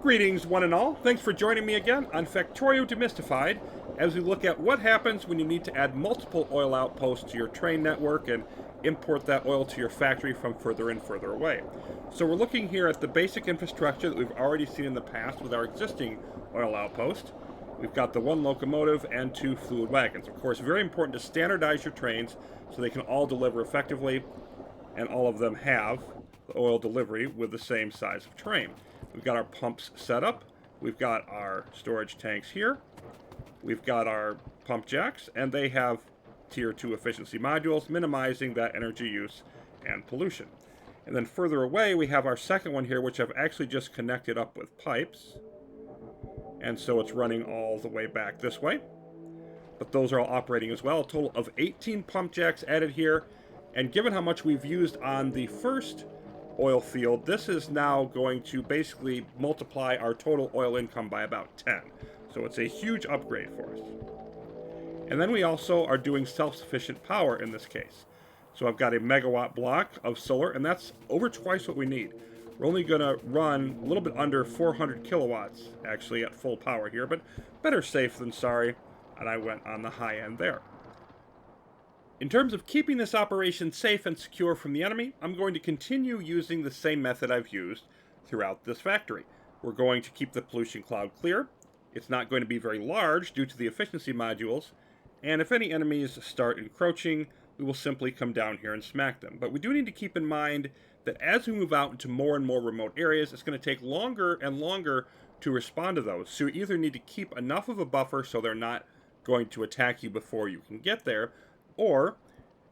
Greetings, one and all. Thanks for joining me again on Factorio Demystified as we look at what happens when you need to add multiple oil outposts to your train network and import that oil to your factory from further and further away. So we're looking here at the basic infrastructure that we've already seen in the past with our existing oil outpost. We've got the one locomotive and two fluid wagons. Of course, very important to standardize your trains so they can all deliver effectively and all of them have the oil delivery with the same size of train. We've got our pumps set up, we've got our storage tanks here, we've got our pump jacks, and they have tier 2 efficiency modules, minimizing that energy use and pollution. And then further away, we have our second one here, which I've actually just connected up with pipes. And so it's running all the way back this way. But those are all operating as well. A total of 18 pump jacks added here. And given how much we've used on the first oil field, this is now going to basically multiply our total oil income by about 10. So it's a huge upgrade for us. And then we also are doing self-sufficient power in this case. So I've got a megawatt block of solar, and that's over twice what we need. We're only going to run a little bit under 400 kilowatts actually at full power here, but better safe than sorry, and I went on the high end there. In terms of keeping this operation safe and secure from the enemy, I'm going to continue using the same method I've used throughout this factory. We're going to keep the pollution cloud clear. It's not going to be very large due to the efficiency modules, and if any enemies start encroaching, we will simply come down here and smack them. But we do need to keep in mind that as we move out into more and more remote areas, it's going to take longer and longer to respond to those. So you either need to keep enough of a buffer so they're not going to attack you before you can get there, or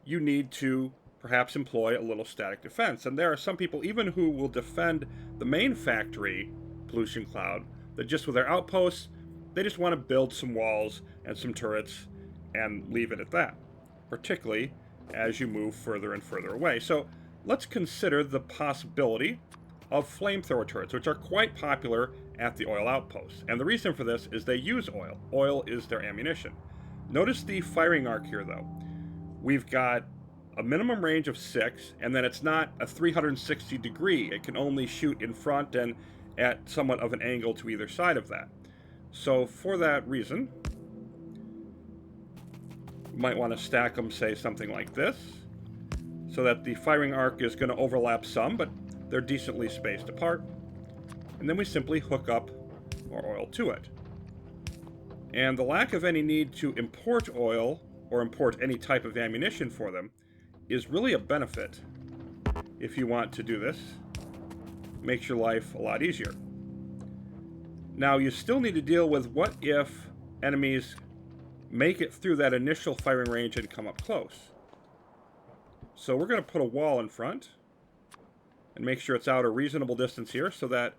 you need to perhaps employ a little static defense. And there are some people even who will defend the main factory pollution cloud that just with their outposts, they just want to build some walls and some turrets and leave it at that, particularly as you move further and further away. So let's consider the possibility of flamethrower turrets, which are quite popular at the oil outposts. And the reason for this is they use oil. Oil is their ammunition. Notice the firing arc here, though. We've got a minimum range of 6, and then it's not a 360 degree. It can only shoot in front and at somewhat of an angle to either side of that. So for that reason, you might want to stack them, say, something like this, so that the firing arc is going to overlap some, but they're decently spaced apart. And then we simply hook up more oil to it. And the lack of any need to import oil or import any type of ammunition for them is really a benefit if you want to do this. Makes your life a lot easier. Now you still need to deal with what if enemies make it through that initial firing range and come up close. So we're going to put a wall in front and make sure it's out a reasonable distance here so that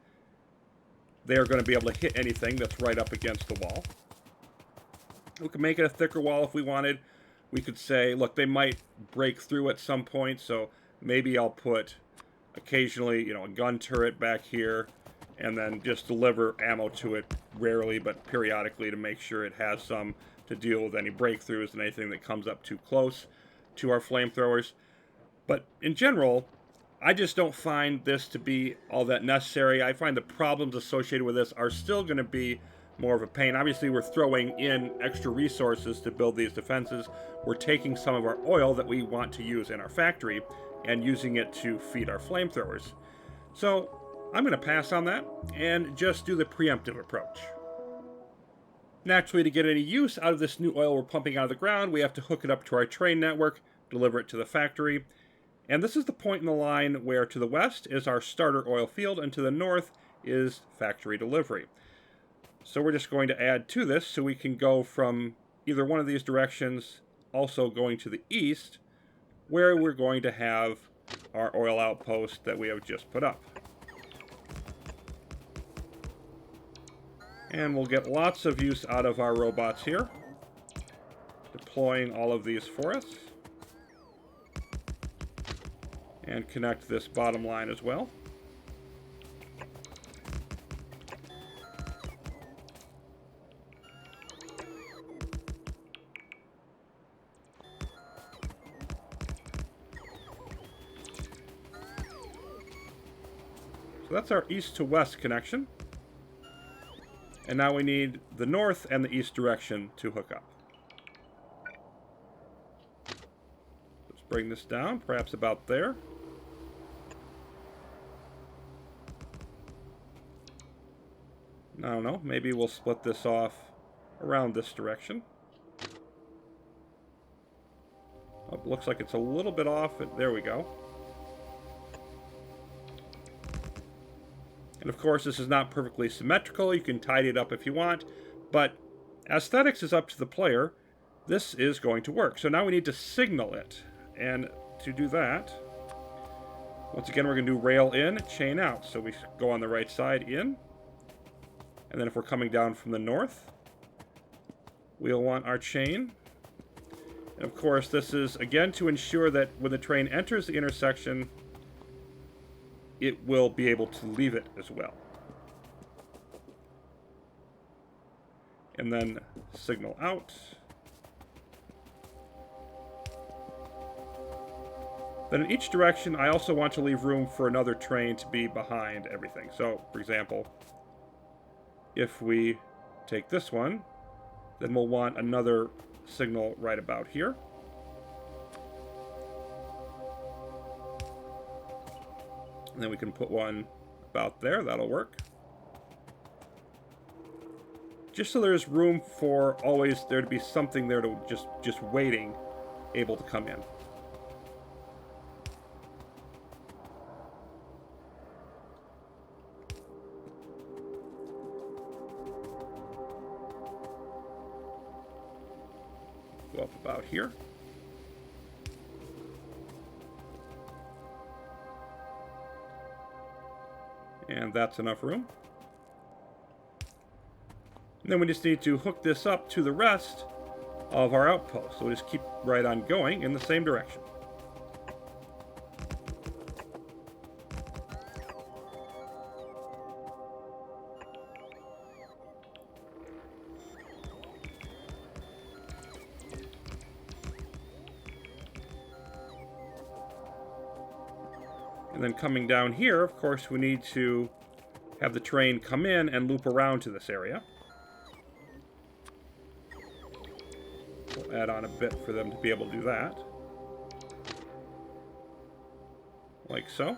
they're going to be able to hit anything that's right up against the wall. We could make it a thicker wall if we wanted. We could say, look, they might break through at some point, so maybe I'll put occasionally, a gun turret back here and then just deliver ammo to it rarely but periodically to make sure it has some to deal with any breakthroughs and anything that comes up too close to our flamethrowers. But in general, I just don't find this to be all that necessary. I find the problems associated with this are still going to be more of a pain. Obviously, we're throwing in extra resources to build these defenses. We're taking some of our oil that we want to use in our factory and using it to feed our flamethrowers. So I'm going to pass on that and just do the preemptive approach. Naturally, to get any use out of this new oil we're pumping out of the ground, we have to hook it up to our train network, deliver it to the factory. And this is the point in the line where to the west is our starter oil field and to the north is factory delivery. So we're just going to add to this so we can go from either one of these directions, also going to the east, where we're going to have our oil outpost that we have just put up. And we'll get lots of use out of our robots here, deploying all of these for us. And connect this bottom line as well. So that's our east to west connection. And now we need the north and the east direction to hook up. Let's bring this down, perhaps about there. I don't know, maybe we'll split this off around this direction. Oh, looks like it's a little bit off. There we go. And of course, this is not perfectly symmetrical. You can tidy it up if you want, but aesthetics is up to the player. This is going to work. So now we need to signal it. And to do that, once again, we're going to do rail in, chain out. So we go on the right side in. And then if we're coming down from the north, we'll want our chain. And of course, this is, again, to ensure that when the train enters the intersection, it will be able to leave it as well. And then signal out. Then in each direction, I also want to leave room for another train to be behind everything. So, for example, if we take this one, then we'll want another signal right about here. And then we can put one about there. That'll work. Just so there's room for always there to be something there to just waiting, able to come in. Go up about here. And that's enough room. And then we just need to hook this up to the rest of our outpost. So we'll just keep right on going in the same direction. And then coming down here, of course, we need to have the train come in and loop around to this area. We'll add on a bit for them to be able to do that. Like so.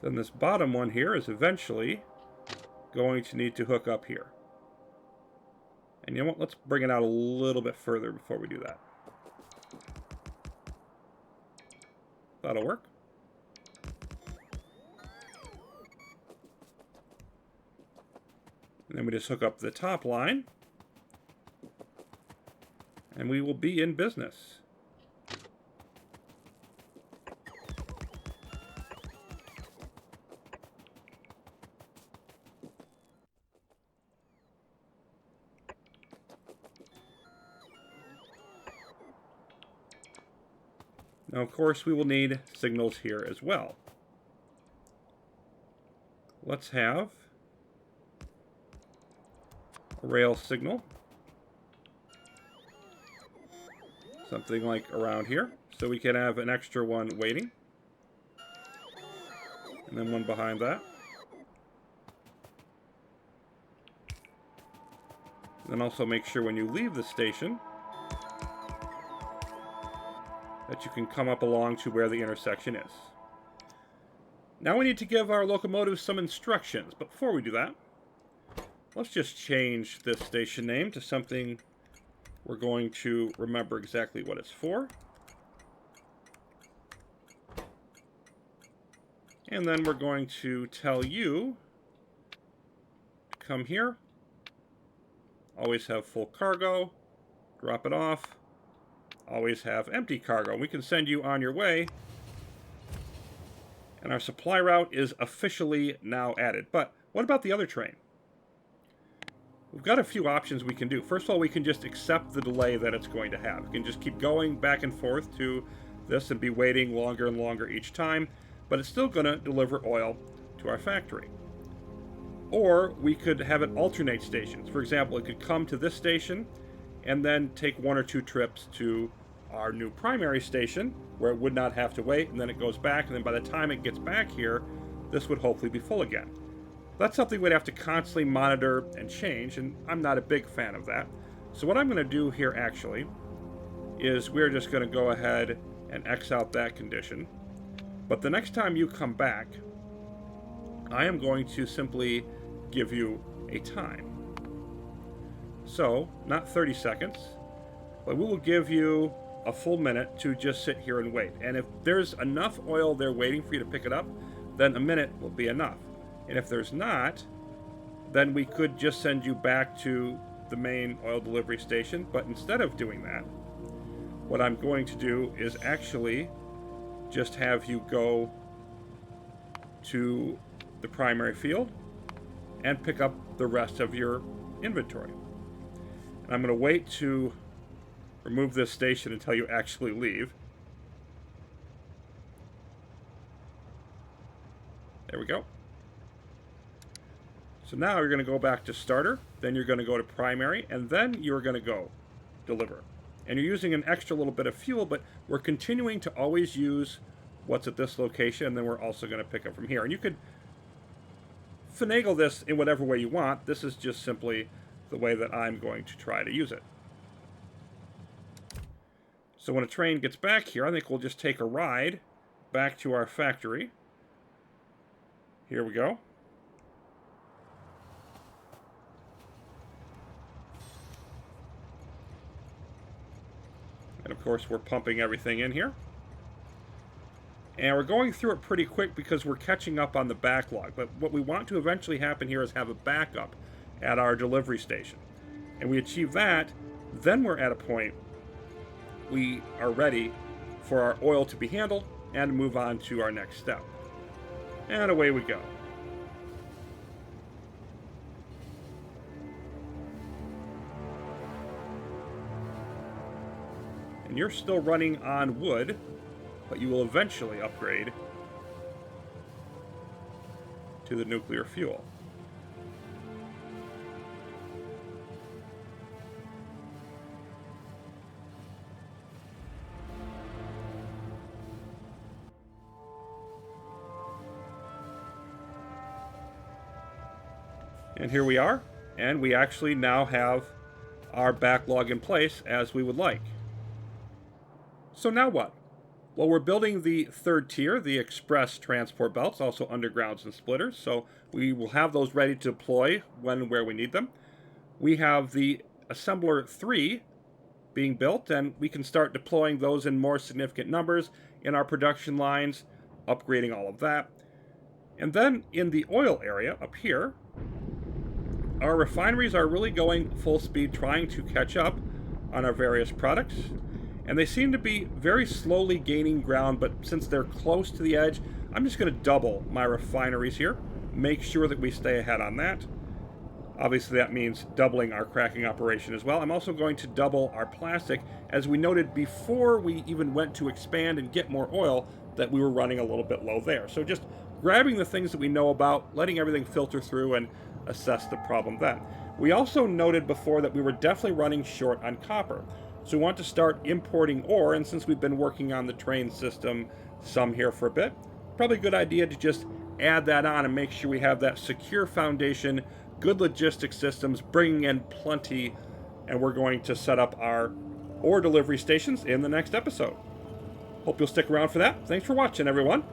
Then this bottom one here is eventually going to need to hook up here. And you know what? Let's bring it out a little bit further before we do that. That'll work. And then we just hook up the top line. And we will be in business. Now, of course, we will need signals here as well. Let's have a rail signal. Something like around here. So we can have an extra one waiting. And then one behind that. And then also make sure when you leave the station that you can come up along to where the intersection is. Now we need to give our locomotives some instructions, but before we do that, let's just change this station name to something we're going to remember exactly what it's for. And then we're going to tell you to come here, always have full cargo, drop it off, always have empty cargo. We can send you on your way. And our supply route is officially now added. But what about the other train? We've got a few options we can do. First of all, we can just accept the delay that it's going to have. We can just keep going back and forth to this and be waiting longer and longer each time. But it's still going to deliver oil to our factory. Or we could have it alternate stations. For example, it could come to this station and then take 1 or 2 trips to our new primary station where it would not have to wait, and then it goes back, and then by the time it gets back here, this would hopefully be full again. That's something we'd have to constantly monitor and change, and I'm not a big fan of that. So what I'm going to do here actually is we're just going to go ahead and X out that condition. But the next time you come back, I am going to simply give you a time. So, not 30 seconds, but we will give you a full minute to just sit here and wait. And if there's enough oil there waiting for you to pick it up, then a minute will be enough. And if there's not, then we could just send you back to the main oil delivery station. But instead of doing that, what I'm going to do is actually just have you go to the primary field and pick up the rest of your inventory. And I'm going to wait to remove this station until you actually leave. There we go. So now you're going to go back to starter, then you're going to go to primary, and then you're going to go deliver. And you're using an extra little bit of fuel, but we're continuing to always use what's at this location, and then we're also going to pick up from here. And you could finagle this in whatever way you want. This is just simply the way that I'm going to try to use it. So when a train gets back here, I think we'll just take a ride back to our factory. Here we go. And of course we're pumping everything in here. And we're going through it pretty quick because we're catching up on the backlog. But what we want to eventually happen here is have a backup at our delivery station. And we achieve that, then we're at a point we are ready for our oil to be handled and move on to our next step. And away we go. And you're still running on wood, but you will eventually upgrade to the nuclear fuel. And here we are, and we actually now have our backlog in place as we would like. So now what? Well, we're building the third tier, the express transport belts, also undergrounds and splitters, so we will have those ready to deploy when and where we need them. We have the assembler 3 being built, and we can start deploying those in more significant numbers in our production lines, upgrading all of that. And then in the oil area up here, our refineries are really going full speed trying to catch up on our various products. And they seem to be very slowly gaining ground, but since they're close to the edge, I'm just going to double my refineries here. Make sure that we stay ahead on that. Obviously that means doubling our cracking operation as well. I'm also going to double our plastic, as we noted before we even went to expand and get more oil, that we were running a little bit low there. So just grabbing the things that we know about, letting everything filter through, and assess the problem then. We also noted before that we were definitely running short on copper. So we want to start importing ore, and since we've been working on the train system some here for a bit, probably a good idea to just add that on and make sure we have that secure foundation, good logistics systems, bringing in plenty, and we're going to set up our ore delivery stations in the next episode. Hope you'll stick around for that. Thanks for watching, everyone.